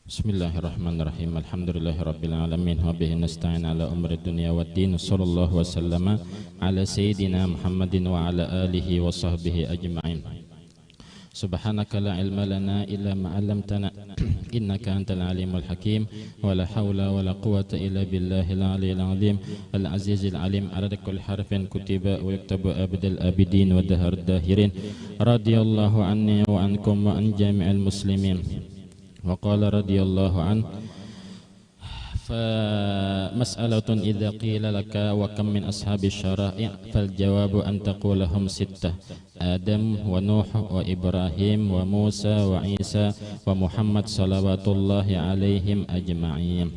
Bismillahirrahmanirrahim. Alhamdulillahirabbil alamin wa bihi nasta'in ala umri dunya waddin. Sallallahu wasallama ala sayyidina Muhammadin wa ala alihi wa sahbihi ajma'in. Subhanaka la ilma lana illa ma 'allamtana innaka antal alimul hakim wa la hawla wa la quwwata illa billahil aliyyil azim al azizil alim adada kulli harfin kutiba wa yuktabu abdal abidin wa dahar dahirin radhiyallahu anni wa ankum wa an jami'il muslimin. Wa qala radhiyallahu an fa mas'alatun idza qila laka wa kam min ashabi syara'i fal jawabu an taqula hum sittah Adam wa Nuh wa Ibrahim wa Musa wa Isa wa Muhammad salawatullahi alaihim ajma'in.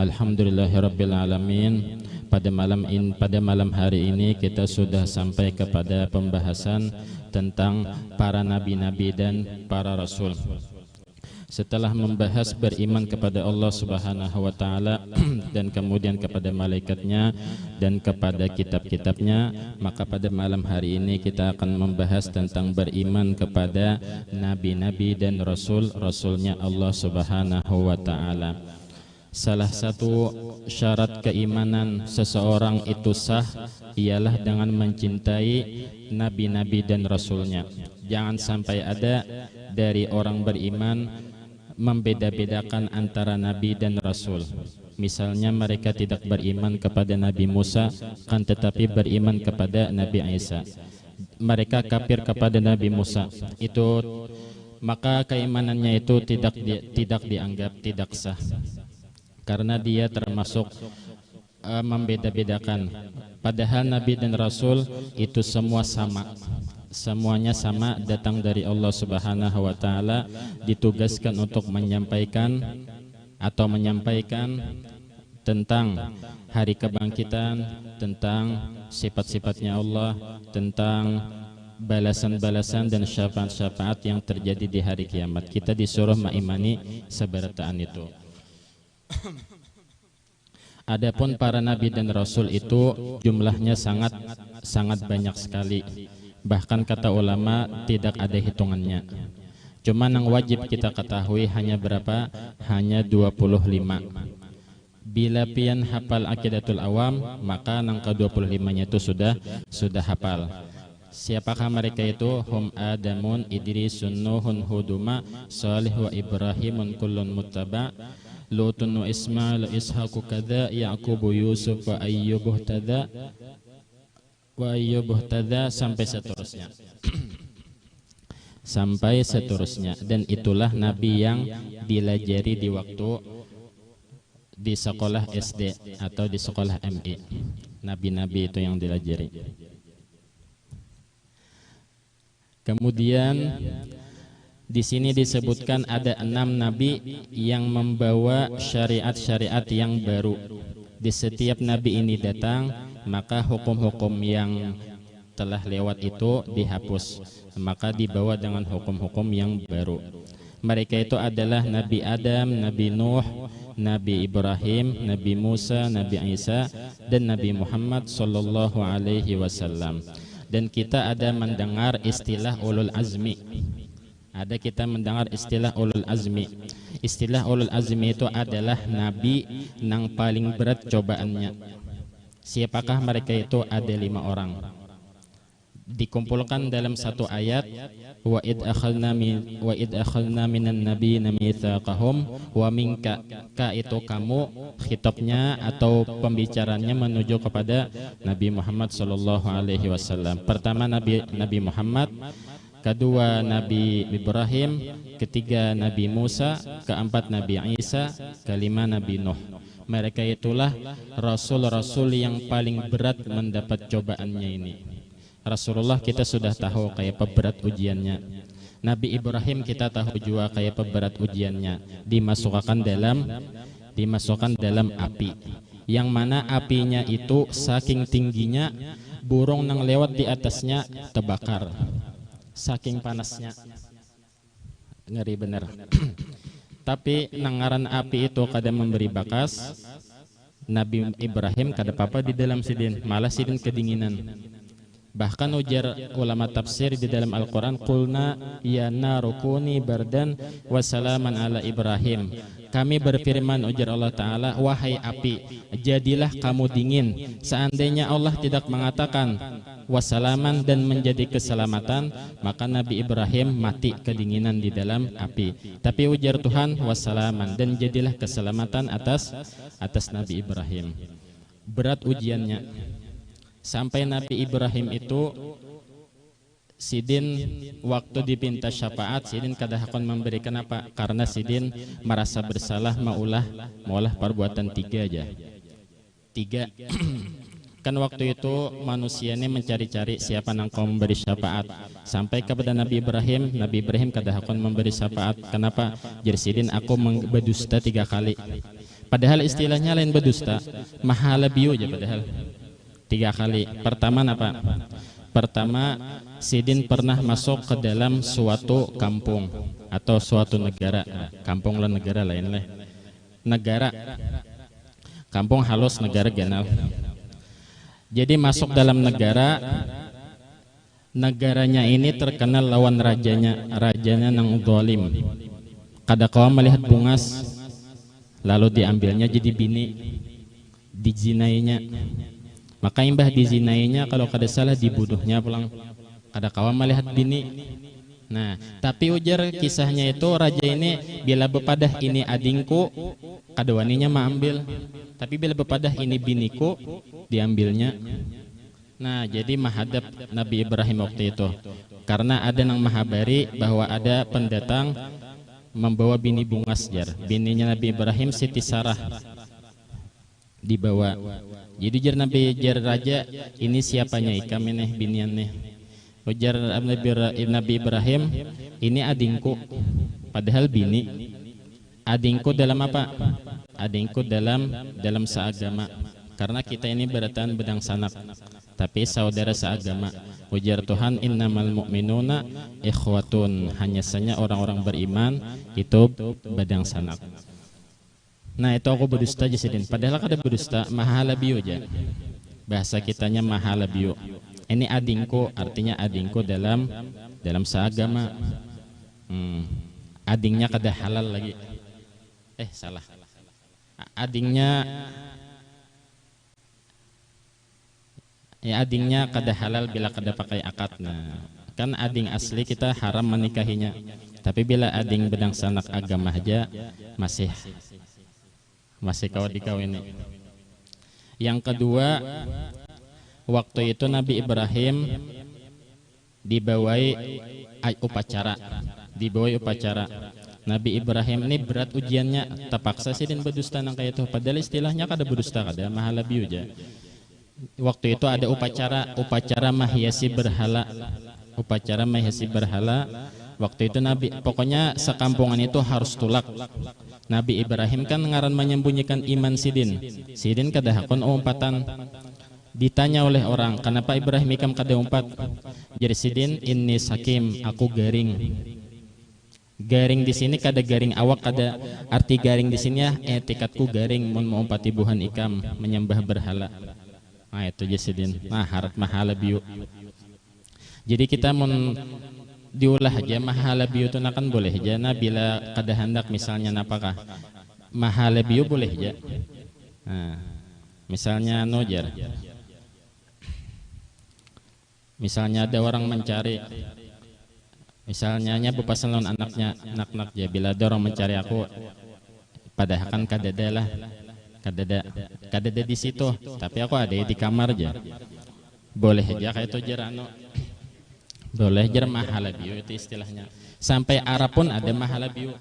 Alhamdulillahirabbil alamin. Pada malam hari ini kita sudah sampai kepada pembahasan tentang para nabi-nabi dan para rasul. Setelah membahas beriman kepada Allah Subhanahu wa taala dan kemudian kepada malaikatnya dan kepada kitab-kitabnya, maka pada malam hari ini kita akan membahas tentang beriman kepada nabi-nabi dan rasul-rasulnya Allah Subhanahu wa taala. Salah satu syarat keimanan seseorang itu sah ialah dengan mencintai nabi-nabi dan rasulnya. Jangan sampai ada dari orang beriman membeda-bedakan antara nabi dan rasul. Misalnya mereka tidak beriman kepada Nabi Musa kan tetapi beriman kepada Nabi Isa. Mereka kafir kepada Nabi Musa. Itu maka keimanannya itu tidak dianggap tidak sah. Karena dia termasuk membeda-bedakan. Padahal nabi dan rasul itu semua sama. Semuanya sama, datang dari Allah Subhanahu wa taala, ditugaskan untuk menyampaikan tentang hari kebangkitan, tentang sifat-sifatnya Allah, tentang balasan-balasan dan syafaat-syafaat yang terjadi di hari kiamat. Kita disuruh mengimani seberataan itu. Adapun para nabi dan rasul itu jumlahnya sangat banyak sekali. Bahkan kata ulama tidak ada hitungannya. Cuma yang wajib kita ketahui hanya berapa? Hanya 25. Bila pian hafal Aqidatul Awam, maka yang ke-25-nya itu sudah hafal. Siapakah mereka itu? Hum Adamun, Idrisun, Nuhun, Huduma, Salih wa Ibrahimun kullun muttaba, Lutun wa Ismail, Ishaqu kadza, Yaqubu, Yusuf wa Ayyubuh tada sampai seterusnya. Sampai seterusnya. Dan itulah nabi yang dilajari di waktu di sekolah SD atau di sekolah MI. Nabi-nabi itu yang dilajari. Kemudian di sini disebutkan ada 6 nabi yang membawa syariat-syariat yang baru. Di setiap nabi ini datang, maka hukum-hukum yang telah lewat itu dihapus, maka dibawa dengan hukum-hukum yang baru. Mereka itu adalah Nabi Adam, Nabi Nuh, Nabi Ibrahim, Nabi Musa, Nabi Isa, dan Nabi Muhammad sallallahu alaihi wasallam. Dan kita ada mendengar istilah ulul azmi. Kita mendengar istilah ulul azmi. Istilah ulul azmi itu adalah nabi yang paling berat cobaannya. Siapakah mereka itu? Ada 5 orang. Dikumpulkan dalam satu ayat, wa id akhalna minan nabiyina mitsaqahum wa minka. Ka itu kamu, khitabnya atau pembicaranya menuju kepada Nabi Muhammad sallallahu alaihi wasallam. Pertama Nabi Muhammad, kedua Nabi Ibrahim, ketiga Nabi Musa, keempat Nabi Isa, kelima Nabi Nuh. Mereka itulah rasul-rasul yang paling berat mendapat cobaannya ini. Rasulullah kita sudah tahu kayak apa berat ujiannya. Nabi Ibrahim kita tahu juga kayak apa berat ujiannya. Dimasukkan dalam api. Yang mana apinya itu saking tingginya, burung yang lewat di atasnya terbakar. Saking panasnya, ngeri bener. Tapi nangaran api itu kadang memberi bakas. Nabi Ibrahim kada apa-apa di dalam sidin, malah sidin kedinginan. Bahkan ujar ulama tafsir di dalam Al-Quran, qulna ya narukuni bardan wassalaman ala Ibrahim. Kami berfirman, ujar Allah Ta'ala, wahai api, jadilah kamu dingin. Seandainya Allah tidak mengatakan wassalaman dan menjadi keselamatan, maka Nabi Ibrahim mati kedinginan di dalam api. Tapi ujar Tuhan wassalaman, dan jadilah keselamatan atas Nabi Ibrahim. Berat ujiannya. Sampai Nabi Ibrahim itu sidin waktu dipinta syafaat, sidin kadahakon memberikan apa? Karena sidin merasa bersalah maulah perbuatan 3 aja. 3 kan waktu itu manusia ini mencari-cari siapa yang kau memberi syafaat. Sampai kepada Nabi Ibrahim kadahakon memberi syafaat. Kenapa? Jadi sidin aku berdusta 3 kali. Padahal istilahnya lain berdusta, mahala biu aja padahal. 3 kali. Pertama apa? Pertama, sidin pernah masuk ke dalam suatu kampung atau suatu negara. Kampung lah negara lain lah. Negara. Kampung halus negara genal. Jadi masuk dalam negara, negaranya ini terkenal lawan rajanya nang zalim. Kada kawan melihat bungas, lalu diambilnya jadi bini, dizinainya. Maka imbah dizinainya, kalau kada salah dibunuhnya pulang. Kada kawan melihat bini. Nah, tapi ujar kisahnya itu raja ini bila bepadah ini adingku, kadawaninya mengambil. Tapi bila bepadah ini biniku, diambilnya. Nah, jadi menghadap Nabi Ibrahim waktu itu. Karena ada yang menghabari bahwa ada pendatang membawa bini bungas jar. Bininya Nabi Ibrahim Siti Sarah dibawa. Jadi jar raja, ini siapanya ikam ini binian nih. Ujar Nabi Ibrahim, ini adingku. Padahal bini. Adingku dalam apa? Adingku dalam seagama. Karena kita ini beratan bedang sanak, tapi saudara seagama. Ujar Tuhan, innamal mu'minuna ikhwatun. Hanya saja orang-orang beriman itu bedang sanak. Nah, itu aku berdusta aja sidin. Padahal kada berdusta, mahala biu aja. Bahasa kitanya mahala biu. Ini adingku, artinya adingku dalam seagama. Adingnya kada halal lagi. Salah. Adingnya kada halal bila kada pakai akad. Nah, kan ading asli kita haram menikahinya. Tapi bila ading bedang sanak agama aja masih kau dikawini. Yang kedua, waktu itu Nabi Ibrahim dibawai upacara. Nabi Ibrahim ini berat ujiannya, terpaksa sidin berdusta nang kayak itu. Padahal istilahnya kada berdusta, kada mahala biu aja. Waktu itu ada upacara menghiasi berhala. Waktu itu Nabi, pokoknya sekampungan itu harus tulak. Nabi Ibrahim kan ngaran menyembunyikan iman sidin. Sidin kadahakon umpatan. Ditanya oleh orang, kenapa Ibrahim ikam kada umpat? Jadi sidin, inni sakim, aku garing. Garing di sini kada garing awak, kada arti garing di sini ya etikatku garing mun mau umpati buhan ikam menyembah berhala. Nah itu aja sidin. Nah harap mahala biu. Jadi kita mun diulah aja mahala biu itu kan boleh aja. Nah bila kada hendak misalnya napakah mahala biu boleh aja. Nah, misalnya nojar. Misalnya ada orang mencari, misalnya bepasan lawan anaknya, anak ya bila ada orang mencari aku, padahal kan kadada lah, kadada di situ, tapi aku ada di kamar aja, boleh aja kayak itu jerano, boleh jer mahala biu itu istilahnya. Sampai Arab pun ada mahala biu,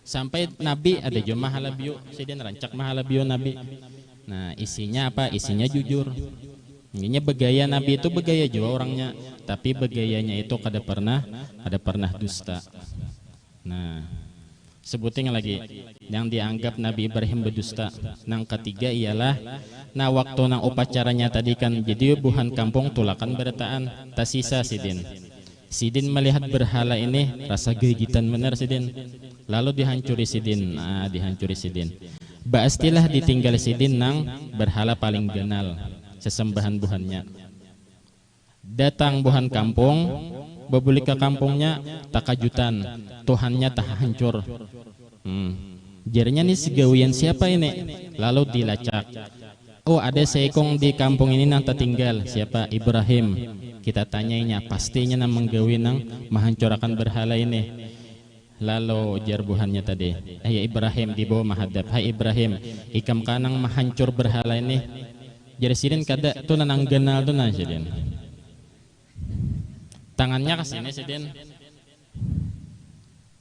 sampai Nabi ada juga mahala biu, sedang rancak mahala biu Nabi. Nah isinya apa? Isinya jujur. Ini begaya Nabi itu begaya juga orangnya, tapi begayanya itu kada pernah dusta. Nah, sebutin lagi yang dianggap Nabi Ibrahim berdusta. Nang ketiga ialah, nah waktu nang upacaranya tadi kan jadi buhan kampung tulakan berataan, tasisa sidin. Sidin melihat berhala ini rasa gigitan benar sidin. Lalu dihancuri sidin. Nah, dihancuri sidin. Baastilah ditinggal sidin nang berhala paling ganal. Sesembahan buhannya. Datang buhan kampung, berbalik ke kampungnya takajutan, Tuhannya tak hancur. Jadinya nih segawian siapa ini? Lalu dilacak. Oh, ada seekong di kampung ini nang tertinggal. Siapa? Ibrahim. Kita tanyainya, pastinya nang menggawi nang menghancurkan berhala ini. Lalu jarbuhannya tadi, hai Ibrahim, di bawah menghadap, hai Ibrahim, ikam kanang menghancur berhala ini. Jadi sidin kada tu nanang genal tu nang sidin. Tangannya ke sini sidin.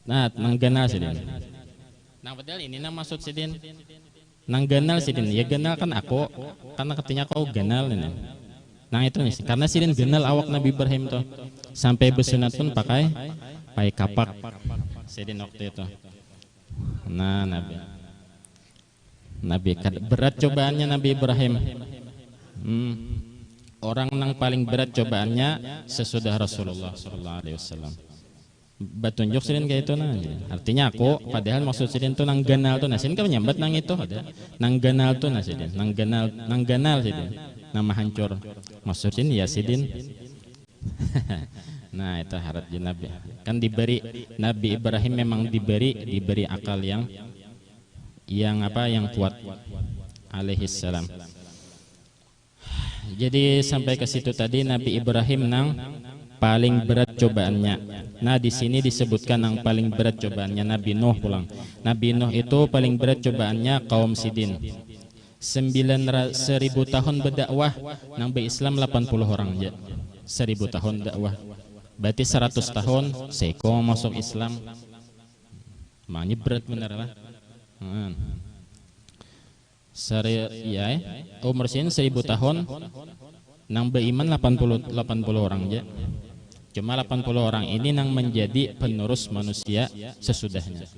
Nah, nang genal sidin. Nang padahal ini nang maksud sidin. Nang genal sidin, ya genal kan aku, karena katanya kau genal ini. Nah itu nih, karena sidin genal awak Nabi Ibrahim tuh, sampai bersunat pun pakai kapak. Sidin waktu itu. Nah Nabi berat cobaannya Nabi Ibrahim. Orang yang paling berat cobaannya sesudah Rasulullah SAW. Batunjuk sidin kayak itu nah. Artinya aku, padahal maksud sidin tuh nang ganal tuh, nah sidin kan menyambat nang itu ada. Nang ganal tuh nah sidin, nang ganal sidin, nama hancur. Maksud sidin ya sidin. Nah itu harap di Nabi kan diberi, Nabi Ibrahim memang diberi akal yang kuat alaihi salam. Jadi sampai ke situ tadi Nabi Ibrahim nang paling berat cobaannya. Nah di sini disebutkan nang paling berat cobaannya Nabi Nuh pulang. Nabi Nuh itu paling berat cobaannya kaum Sidin. 1000 tahun berdakwah nang berislam 80 orang aja. 1000 tahun dakwah. Berarti 100 tahun seko masuk Islam. Makanya berat bener lah. Umur sini 1000 tahun nang beriman 80 orang aja. Cuma 80 orang ini nang menjadi penerus manusia sesudahnya.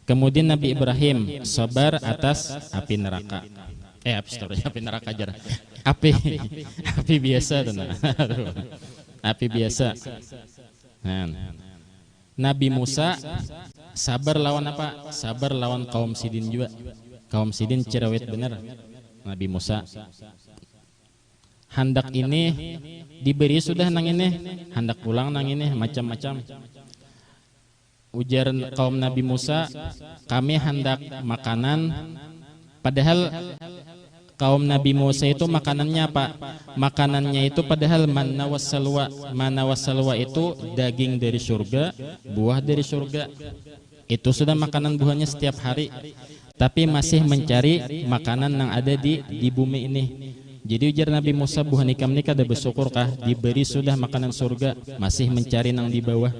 Kemudian Nabi Ibrahim sabar atas api neraka. Api neraka aja. Api biasa tuh. Api biasa. Nabi Musa sabar lawan apa? Sabar lawan kaum Sidin juga. Kaum Sidin cerewet bener. Nabi Musa hendak ini diberi sudah nang ini, hendak pulang nang ini, macam-macam. Ujar kaum Nabi Musa, kami hendak makanan, padahal kaum Nabi Musa itu makanannya apa? Makanannya itu padahal manna wassalwa. Manna wassalwa itu daging dari surga, buah dari surga. Itu sudah makanan buahnya setiap hari. Tapi masih mencari makanan yang ada di bumi ini. Jadi ujar Nabi Musa, buhan ikam ini kada bersyukurkah? Diberi sudah makanan surga, masih mencari nang di bawah.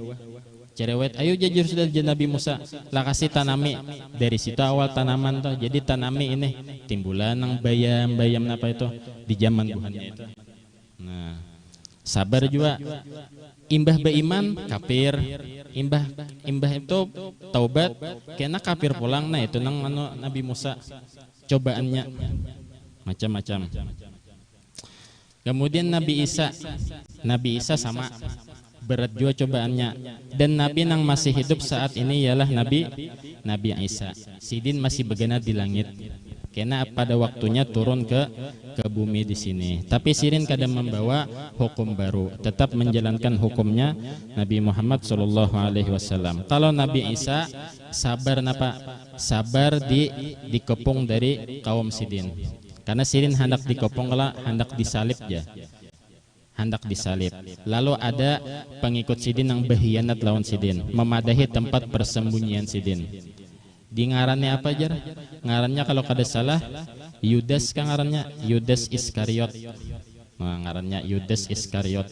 Cerewet, ayo jujur sudah Nabi Musa, lah kasih tanami. Dari situ awal tanaman tuh, jadi tanami ini timbulan nang bayam apa itu di zaman buhannya itu. Nah, sabar juga. Imbah beiman kafir, imbah itu taubat kena kafir pulang. Nah itu nang Nabi Musa cobaannya macam-macam. Kemudian Nabi Isa sama berat juga cobaannya. Dan Nabi yang masih hidup saat ini ialah Nabi Isa. Sidin masih begana di langit. Karena pada waktunya turun ke bumi di sini. Tapi Sidin kadang membawa hukum baru, tetap menjalankan hukumnya Nabi Muhammad SAW. Kalau Nabi Isa sabar napa? Sabar dikepung dari kaum Sidin. Karena Sidin hendak dikepung lah, hendak disalib ya. Hendak disalib. Lalu ada pengikut Sidin yang berkhianat lawan Sidin, memadahi tempat persembunyian Sidin. Di ngarannya apa jar? Ngarannya kalau kada salah Yudas kan ngarannya Yudas Iskariot. Nah, ngarannya Yudas Iskariot.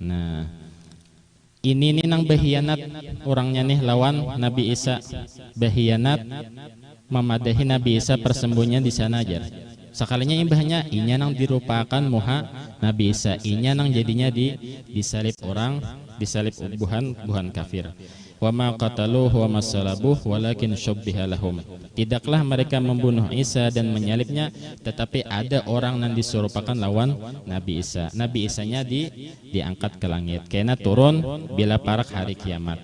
Nah, ini nih nang berkhianat orangnya nih lawan Nabi Isa. Berkhianat memadahi Nabi Isa persembunyian di sana aja. Sekalinya imbahnya inya nang dirupakan muha Nabi Isa, inya nang jadinya disalib orang, disalib buhan kafir. Wa ma qataluhu wa ma salabuhu walakin syubbiha lahum. Tidaklah mereka membunuh Isa dan menyalibnya, tetapi ada orang yang diserupakan lawan Nabi Isa. Nabi Isanya diangkat ke langit. Karena turun bila parak hari kiamat.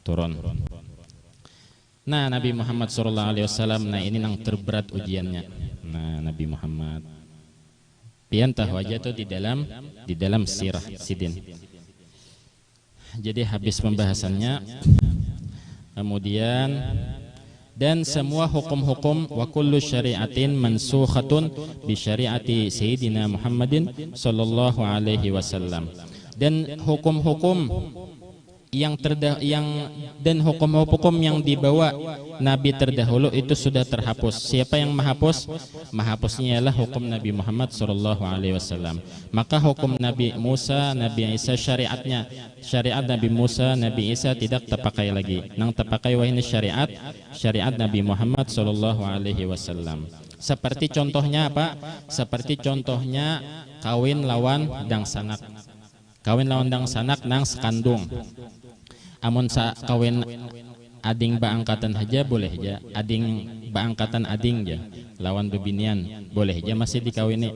Turun. Nah, Nabi Muhammad SAW, nah ini yang terberat ujiannya. Nah, Nabi Muhammad pian tahu aja tuh di dalam sirah sidin. Jadi habis pembahasannya, kemudian dan semua hukum-hukum wa kullu syari'atin mansukhatun bi syari'ati sayyidina Muhammadin sallallahu alaihi wasallam. Dan hukum-hukum yang hukum-hukum yang dibawa Nabi terdahulu itu sudah terhapus. Siapa yang menghapus? Menghapusnya ialah hukum Nabi Muhammad sallallahu alaihi wasallam. Maka hukum Nabi Musa, Nabi Isa, syariat Nabi Musa, Nabi Isa tidak terpakai lagi. Nang terpakai wah ini syariat Nabi Muhammad sallallahu alaihi wasallam. Seperti contohnya apa? Seperti contohnya kawin lawan dang sanak. Kawin lawan dang sanak nang sekandung. Amun kawin ading baangkatan aja boleh aja, ading baangkatan ading aja, lawan bebinian boleh aja masih dikawini.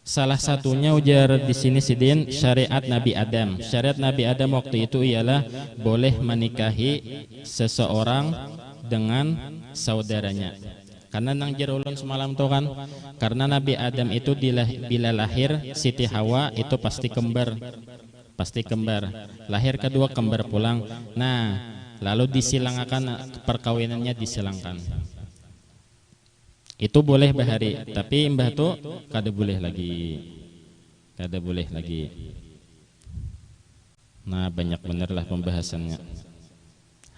Salah satunya ujar di sini sidin syariat Nabi Adam. Syariat Nabi Adam waktu itu ialah boleh menikahi seseorang dengan saudaranya. Karena nang jerulun semalam tuh kan, karena Nabi Adam itu bila lahir Siti Hawa itu pasti kembar. Lahir kedua kembar pulang. Nah, lalu disilangkan perkawinannya disilangkan. Itu boleh bahari, tapi mbah tuh kada boleh lagi. Nah, banyak benerlah pembahasannya.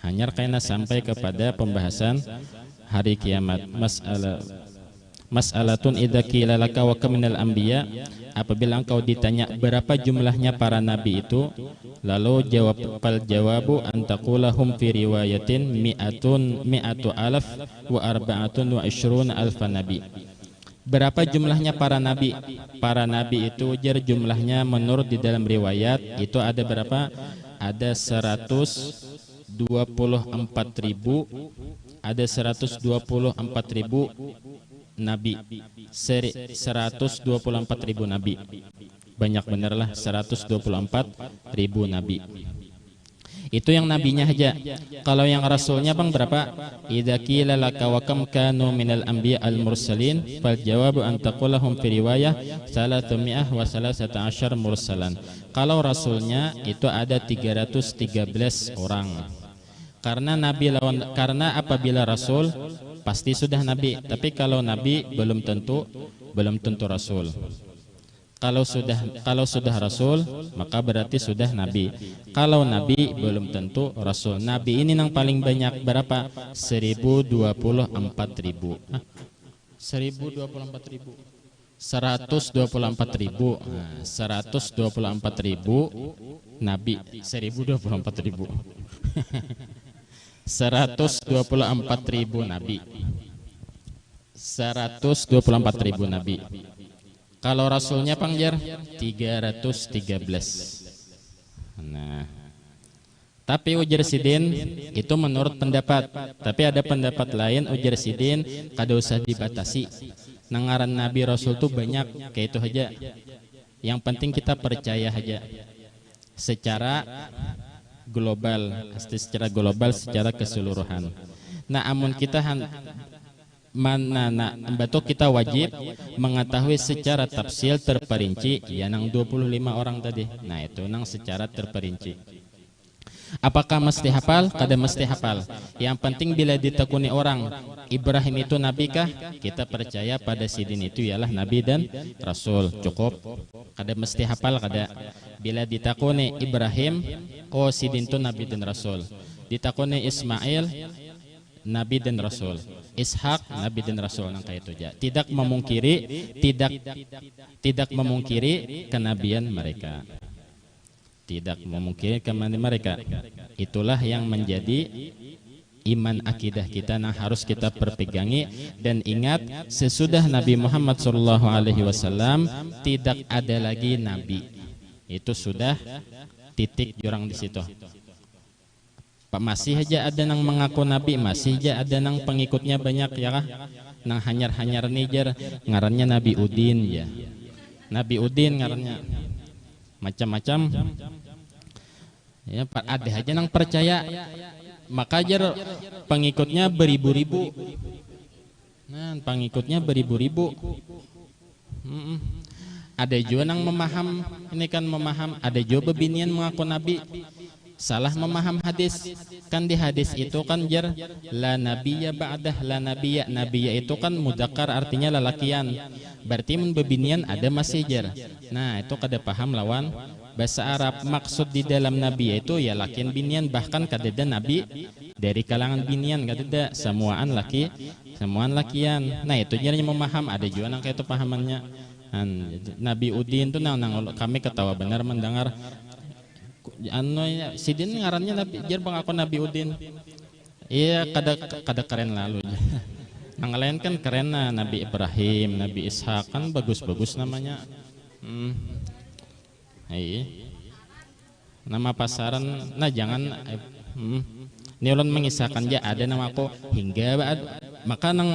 Hanya karena sampai kepada pembahasan hari kiamat. Mas'alatun idza qila laka wa kam minal anbiya, apabila engkau ditanya berapa jumlahnya para nabi itu, lalu jawabu antaqulahum fi riwayatin mi'atu alaf wa arba'atun wa ishruna alfa nabi. Berapa jumlahnya para nabi? Para nabi itu ujar jumlahnya menurut di dalam riwayat itu ada berapa? Ada 124.000, ada 124.000 nabi, 124.000 nabi. Banyak benerlah 124.000 nabi. Itu yang nabinya aja. Kalau yang rasulnya bang berapa? Idza qila laka wa kam kanu minal anbiya al mursalin fal jawabu an taqulahum fi riwayah 313 mursalan. Kalau rasulnya itu ada 313 orang. Karena apabila rasul pasti sudah nabi, tapi kalau nabi belum tentu rasul. Kalau sudah rasul maka berarti sudah nabi. Kalau nabi belum tentu rasul. Nabi ini yang paling banyak berapa? 124.000. 124.000 nabi, 124.000 124.000 nabi, 124.000 nabi. Kalau rasulnya pangjar 313. Nah, tapi ujar sidin itu menurut pendapat. Tapi ada pendapat lain ujar sidin kada usah dibatasi. Nangaran nabi rasul tuh banyak, kayak itu aja. Yang penting kita percaya aja secara global, secara keseluruhan. Nah, amun kita kita wajib mengetahui secara tafsil terperinci ya nang 25 orang tadi. Nah, itu nang secara terperinci. Apakah mesti hafal? Kada mesti hafal. Yang penting bila ditekuni orang Ibrahim itu nabi kah? Kita percaya pada sidin itu ialah nabi dan rasul. Cukup. Kada mesti hafal, kada. Bila ditakuni Ibrahim, oh sidin itu nabi dan rasul. Ditakuni Ismail, nabi dan rasul. Ishak, nabi dan rasul, nang kayak itu aja. Tidak memungkiri kenabian mereka. Tidak memungkiri kenabian mereka. Itulah yang menjadi iman akidah kita yang harus kita perpegangi. Dan ingat, sesudah Nabi Muhammad SAW tidak ada lagi nabi. Itu sudah titik jurang di situ. Masih aja ada nang mengaku nabi, masih aja ada nang pengikutnya banyak ya kah? Nang hanyar-hanyar nijar ngarannya Nabi Udin ya. Nabi Udin ngarannya. Macam-macam. Ya, ada aja nang percaya. Maka aja pengikutnya beribu-ribu. Nah, pengikutnya beribu-ribu. Ada juga yang memaham, ini kan memaham, ada juga bebinian mengaku nabi salah memaham hadis. Kan di hadis itu kan jar la nabiyya ba'dah, la nabiyya, nabiyya itu kan mudzakkar artinya lalakian, berarti mun bebinian ada masih jar. Nah itu kada paham lawan bahasa Arab. Maksud di dalam nabi itu ya lakian binian, bahkan kadeda nabi dari kalangan binian, kadeda semuaan laki, semuaan lakian. Nah itu jarnya memaham, ada juga nang kayak itu pahamannya. Nabi Udin tuh nang kami ketawa benar mendengar anu sidin ngarannya Nabi jar bang aku Nabi Udin. Iya kada keren lalu. Nang lain kan keren nah, Nabi Ibrahim, Nabi Ishak kan bagus-bagus namanya. Iya. Nama pasaran nah jangan ini ulun mengisahkan aja ada nama aku hingga maka nang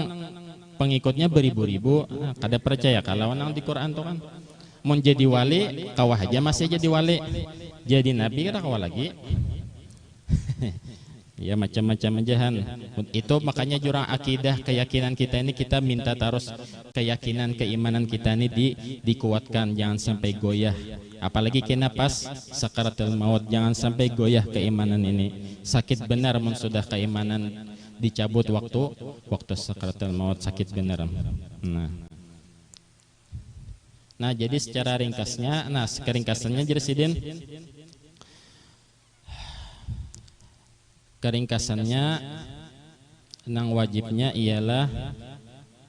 pengikutnya beribu-ribu, kada percaya kalau nang di Quran tuh kan mau jadi wali kawah aja masih jadi wali, jadi nabi kada kawah lagi. Ya macam-macam ajahan itu. Makanya jurang akidah keyakinan kita ini kita minta terus keyakinan keimanan kita ini dikuatkan, jangan sampai goyah, apalagi kena pas sakaratul maut, jangan sampai goyah keimanan ini. Sakit benar mun sudah keimanan dicabut waktu sakaratul maut, sakit benar. Nah jadi secara ringkasnya, nah keringkasannya jadi sidin, keringkasannya nang wajibnya ialah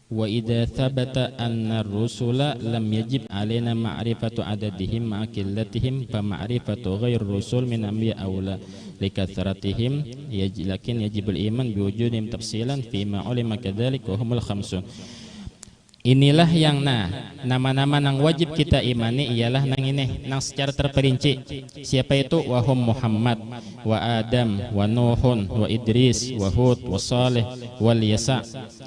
wa idza thabata anna rusula lam yajib alaina ma'rifatu adadihim ma'aqillatihim fa ma'rifatu ghair rusul min anbiya aula likathratihim lakin yajibul iman biwujudihim tafsilan fi ma ulima kadzalik wa humul khamsun. Inilah yang nama-nama nang wajib kita imani ialah nang ini nang secara terperinci. Siapa itu? Wahum Muhammad wa Adam wa Nuhun wa Idris wa Hud wa Saleh wa Yasa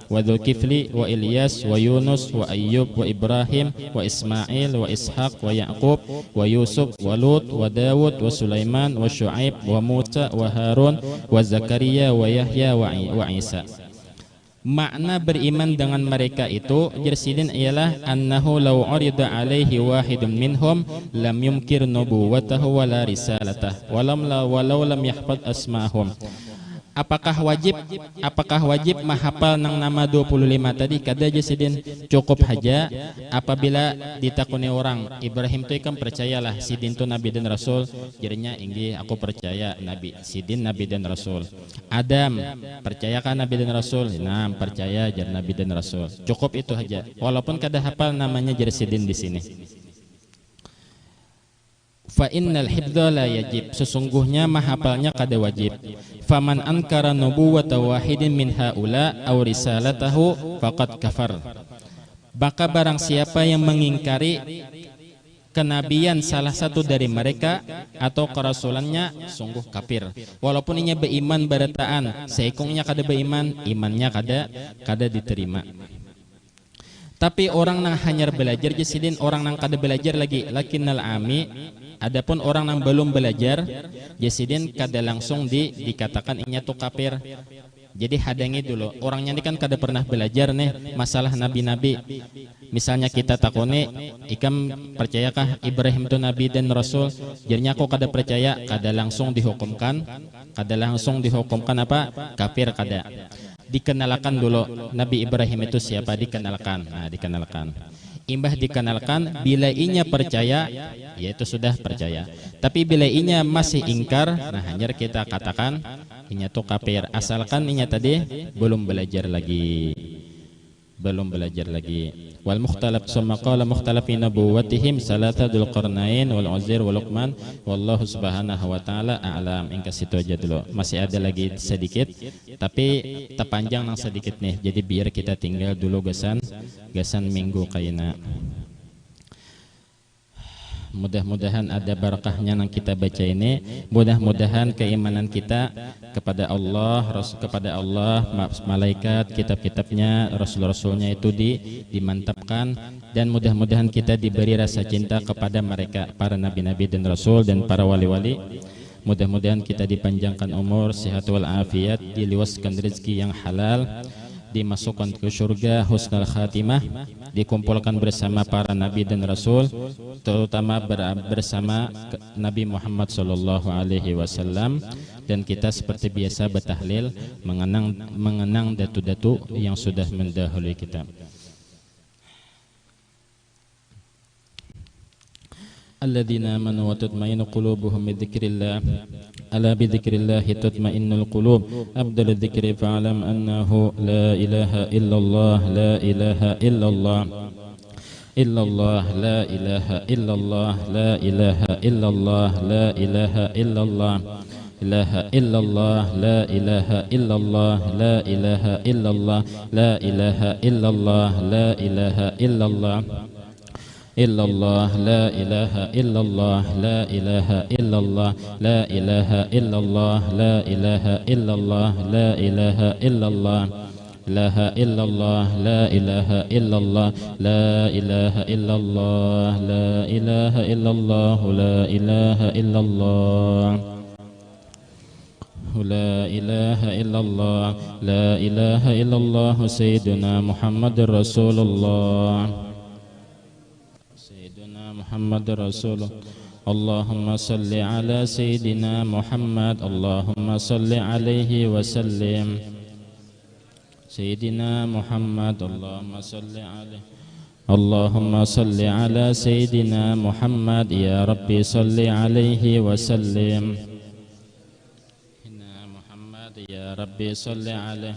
wa Dzulkifli wa Ilyas wa Yunus wa Ayyub wa Ibrahim wa Ismail wa Ishaq wa Yaqub wa Yusuf wa Lut wa Dawud wa Sulaiman wa Syuaib wa Musa wa Harun wa Zakaria wa Yahya wa Isa. Makna beriman dengan mereka itu jersidin ialah annahu law urida alaihi wahidun minhum lam yumkir nubuwatahu wala risalatah walau lam yahfad asmahum. Apakah wajib menghafal nang nama 25 tadi? Kada jersidin, cukup haja apabila ditakuni orang Ibrahim tu kan percayalah sidin tu nabi dan rasul, jadinya inggi aku percaya nabi sidin nabi dan rasul. Adam percayakan nabi dan rasul, nah percaya jar nabi dan rasul, cukup itu saja walaupun kada hafal namanya jersidin di sini. Fa innal hifdza la yajib, sesungguhnya menghafalnya kada wajib. Faman ankara nubuwata wahidin min haula aw risalatahu faqad kafar. Maka barang siapa yang mengingkari kenabian salah satu dari mereka atau kerasulannya sungguh kafir. Walaupun inya beriman barataan, seikungnya kada beriman, imannya kada diterima. Tapi orang nang hanyar belajar jesidin, orang nang kada belajar lagi lakinnal ami, adapun orang nang belum belajar jesidin kada langsung dikatakan inya tu kafir. Jadi hadangi dulu orangnya ini kan kada pernah belajar nih masalah nabi-nabi. Misalnya kita takuni ikam percayakah Ibrahim itu nabi dan rasul, jadinya aku kada percaya, kada langsung dihukumkan apa kafir, kada. Dikenalkan dulu Nabi Ibrahim itu siapa, dikenalkan. Nah, dikenalkan. Imbah dikenalkan, bila inya percaya, yaitu sudah percaya. Tapi bila inya masih ingkar, nah hanya kita katakan inya tuh kafir. Asalkan inya tadi belum belajar lagi. Wal mukhtalaf summa qala mukhtalaf fi nubuwwatihim Salatadzul Qarnain wal Uzair wal Luqman wallahu subhanahu wa ta'ala a'lam. Ingkas situ aja dulu, masih ada lagi sedikit tapi terpanjang nang sedikit nih, jadi biar kita tinggal dulu gasan minggu kayaknya. Mudah-mudahan ada barakahnya yang kita baca ini. Mudah-mudahan keimanan kita kepada Allah, malaikat, kitab-kitabnya, rasul-rasulnya itu dimantapkan, dan mudah-mudahan kita diberi rasa cinta kepada mereka, para nabi-nabi dan rasul dan para wali-wali. Mudah-mudahan kita dipanjangkan umur, sehat wal afiat, diluaskan rezeki yang halal, dimasukkan ke surga husnul khatimah, dikumpulkan bersama para nabi dan rasul, terutama bersama Nabi Muhammad sallallahu alaihi wasallam, dan kita seperti biasa bertahlil mengenang datu-datu yang sudah mendahului kita. Alladzina amanu wa tatma'innu qulubuhum bidzikrillah ala bidzikrillah tatma'innul qulub afdalul dzikri fa'lam annahu la ilaha illallah la ilaha illallah illallah la ilaha illallah la ilaha illallah la ilaha illallah ilaha illallah la ilaha illallah la ilaha illallah la ilaha illallah la ilaha illallah illallah la ilaha illallah la ilaha illallah la ilaha illallah la ilaha illallah la ilaha illallah ilaha illallah la ilaha illallah la ilaha illallah la ilaha illallah la ilaha illallah la ilaha illallah la ilaha illallah sayyiduna Muhammadur Rasulullah محمد رسول اللهم صل على سيدنا محمد اللهم صل عليه وسلم سيدنا محمد اللهم صل عليه اللهم صل على سيدنا محمد يا ربي صل عليه وسلم محمد يا ربي صل عليه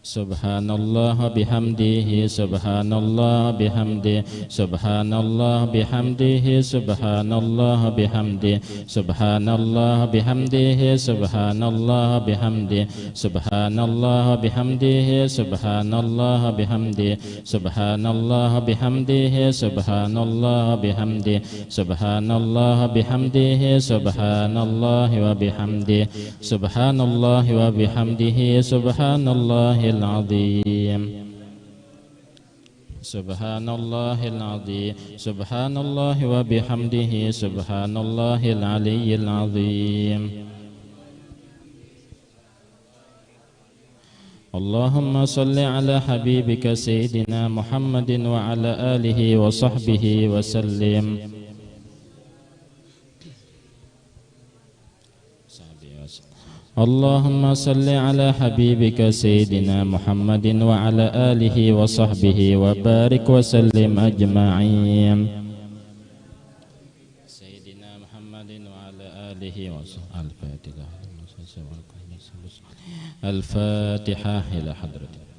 Subhanallah bihamdihi subhanallah bihamdi subhanallah bihamdihi subhanallah bihamdi subhanallah bihamdihi subhanallah bihamdi subhanallah bihamdihi subhanallah bihamdi subhanallah bihamdihi subhanallah bihamdi subhanallah bihamdihi subhanallah wa bihamdi subhanallah wa bihamdihi subhanallah العظيم سبحان الله العظيم سبحان الله وبحمده سبحان الله العلي العظيم اللهم صل على حبيبك سيدنا محمد وعلى آله وصحبه وسلم اللهم صل على حبيبك سيدنا محمد وعلى آله وصحبه وبارك وسلم أجمعين سيدنا محمد وعلى آله وصحبه الفاتحة إلى حضرتك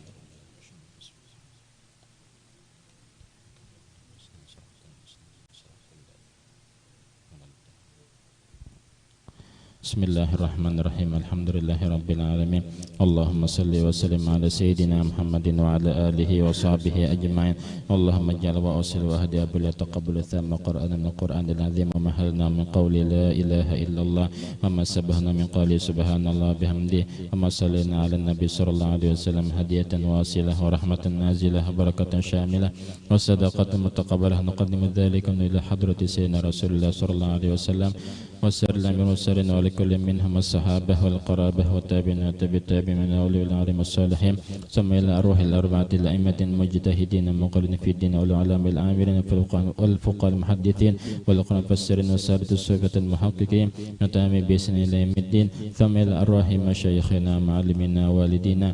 Bismillahirrahmanirrahim. Alhamdulillahirabbil Allahumma salli wa sallim ala sayyidina Muhammadin wa ala alihi wa sahbihi ajma'in. Allahumma ij'al wa usil wa hadi abul taqabbal thamma qur'ana min qur'anil azim wa mahalna min qawli la ilaha illallah wa ma sabahna min qawli subhanallah bihamdi wa ma sallina ala nabi sallallahu alaihi wasallam hadiyatan wasilah wa rahmatan nazilah barakatan syamilah wa sadaqatan mutaqabbalah nuqaddimu dzalika ila hadrati sayyidina Rasulullah sallallahu alaihi wasallam wa sallam wa كل منهم الصحابة والقرابة والتابعين والتابعين من أولي العلم الصالحين ثم إلى أرواح الأربعة الأئمة المجتهدين المقرنين في الدين والعلماء العاملين والفقهاء المحدثين والقرآن المفسرين والسادة الصوفية المحققين نتامي بإحسان إلى يوم الدين ثم إلى أرواح مشايخنا معلمنا والدينا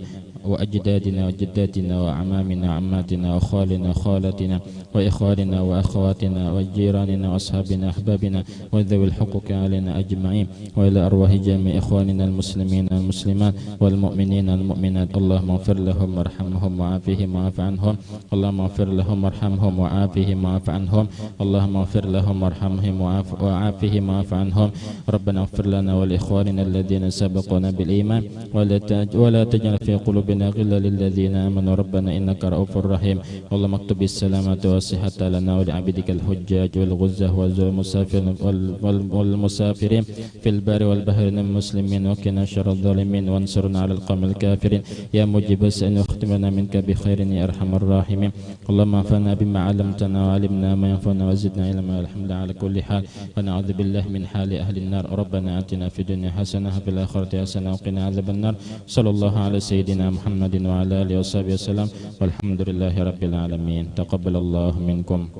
وأجدادنا وجداتنا وأعمامنا وعماتنا وخالنا وخالاتنا وإخواننا وأخواتنا وجيراننا وأصحابنا أحبابنا وذوي الحقوق علينا أجمعين وإلى أرواح جميع إخواننا المسلمين والمسلمات والمؤمنين والمؤمنات اللهم اغفر لهم وارحمهم وعافهم وعاف عنهم اللهم اغفر لهم وارحمهم وعافهم وعاف عنهم اللهم اغفر لهم وارحمهم وعافهم وعاف عنهم ربنا اغفر لنا ولإخواننا الذين سبقونا بالإيمان ولا تجعل في قلوبنا غلا للذين آمنوا ربنا إنك رؤوف رحيم اللهم اكتب السلامة والصحة لنا ولعبدك الحجاج والغزة والمسافرين في البر والبحر المسلمين وقنا شر الظالمين وانصرنا على القوم الكافرين يا مجيب السائل واختمنا منك بخير يا أرحم الراحمين اللهم انفعنا بما علمتنا وعلمنا ما ينفعنا وزدنا علما والحمد على كل حال ونعوذ بالله من حال أهل النار ربنا آتنا في الدنيا حسنة وفي الآخرة حسنة وقنا عذاب النار صلى الله على سيدنا محمد Muhammadin wa ala alihi washabihi wasallam walhamdulillahi rabbil alamin. Taqabbalallahu minkum.